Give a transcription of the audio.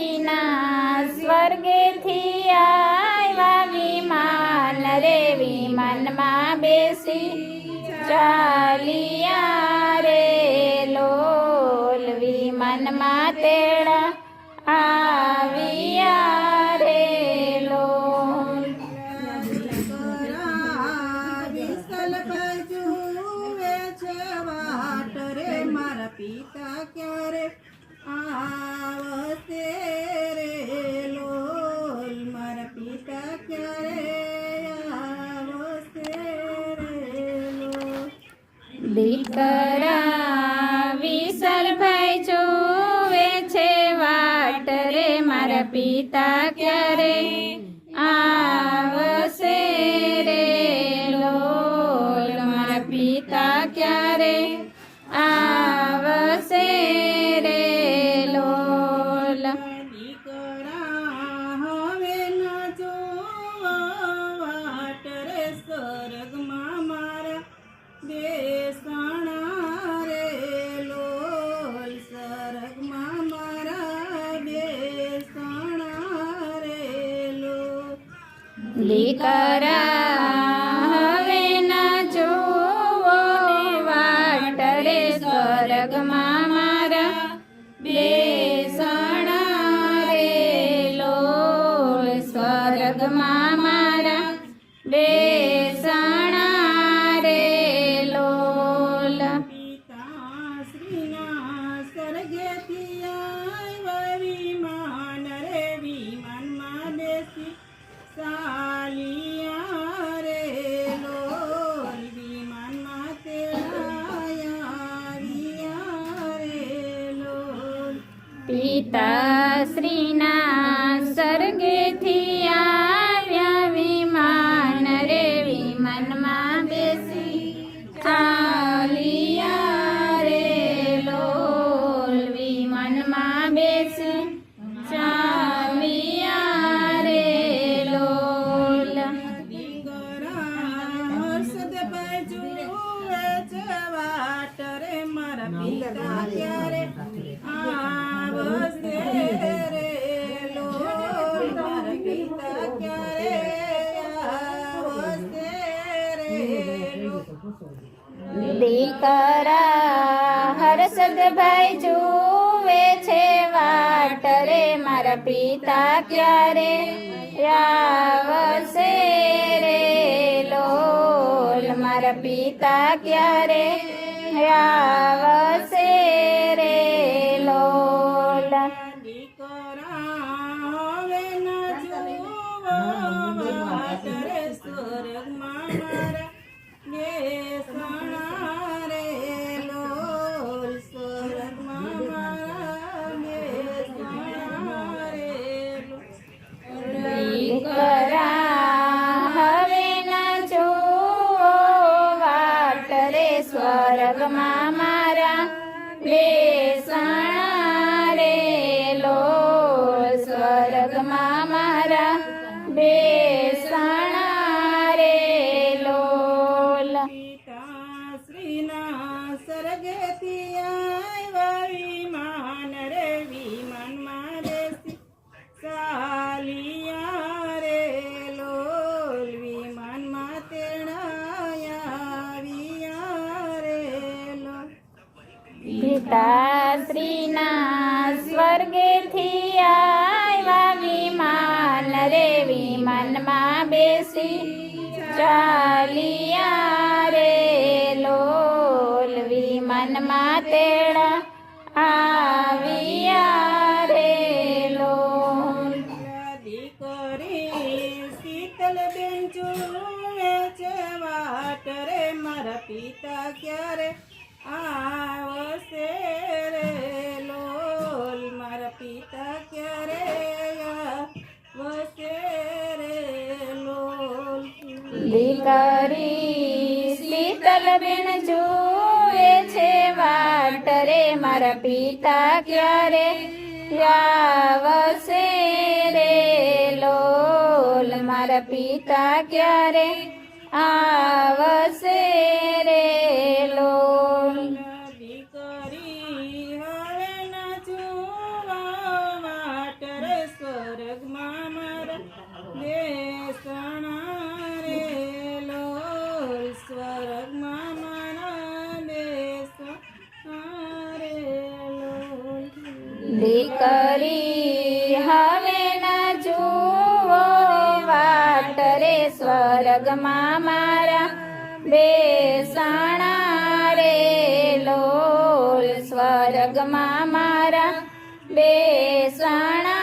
પિતાશ્રીના સ્વર્ગેથી આવ્યા વિમાન રે વિમાનમાં બેસી ચાલિયા રે લોલ વિમાનમાં તેડા આવ્યા રે લોલ પિતા ક્યારે આવશે રે લોલ મારા પિતા ક્યારે આવશે રે લોલ દીકરા વિસલભાઈ જોવે છે વાટ રે મારા પિતા ક્યારે આવશે રે લોલ મારા પિતા ક્યારે આવશે રે લોલ દીકરા હવે ન જોવા વાટ રે સ્વર્ગમાં મારા બેસણા રે લોલ સ્વર્ગમાં મારા બેસણા રે લોલ દીકરા હવે ના જોવો વાટ રે સ્વર્ગમાં મારા બેસણા રે લોલ સ્વર્ગમાં મારા બેસણા રે લોલ પિતાશ્રીના સ્વર્ગેથી આવ્યા વિમાન રે વિમાનમાં બેસી ચાલિયા રે લોલ વિમાનમાં તેડાયા રે લોલ પિતાશ્રીના સ્વર્ગેથી આવ્યા વિમાન રે વિમાનમાં બેસી ચાલિયા રે લોલ વિમાનમાં બેસી ચાલિયા રે લોલ દીકરા હર્ષદભાઈ જુએ છે વાટ રે મારા પિતા ક્યારે આવશે રે લોલ મારા પિતા ક્યારે આવશે રે લોલ દીકરા હર્ષદભાઈ જુએ છે વાટ રે મારા પિતા ક્યારે આવશે રે લોલ મારા પિતા ક્યારે આવશે રે લોલ દીકરા હવે ન જોવો વાટ રે સ્વર્ગમાં મારા બેસણા રે લોલ સ્વર્ગમાં મારા બેસણા રે લોલ દીકરા હવે ના જોવો વાટ રે સ્વર્ગમાં મારા બેસણા રે લોલ સ્વર્ગમાં મારા બેસણા રે લોલ પિતાશ્રીના સ્વર્ગેથી આવ્યા વિમાન રે વિમાનમાં બેસી ચાલિયા રે લોલ વિમાનમાં તેડાયા રે લોલ પિતાશ્રીના સ્વર્ગેથી આવ્યા વિમાન રે વિમાનમાં બેસી ચાલિયા રે લોલ વિમાનમાં તેડા આવ્યા રે લોલ દીકરી શીતલબેન જુએ છે વાટ રે મારા પિતા ક્યારે આવશે રે લોલ મારા પિતા ક્યારે આવશે રે લોલ દીકરી શીતલબેન જુએ છે વાટ રે મારા પિતા ક્યારે આવશે રે લોલ મારા પિતા ક્યારે આવશે રે લોલ દીકરી હવે ન જોવા દીકરી હવે ના જુઓ વાટ રે સ્વર્ગમાં મારા બેસણા રે લોલ સ્વર્ગમાં મારા બેસણા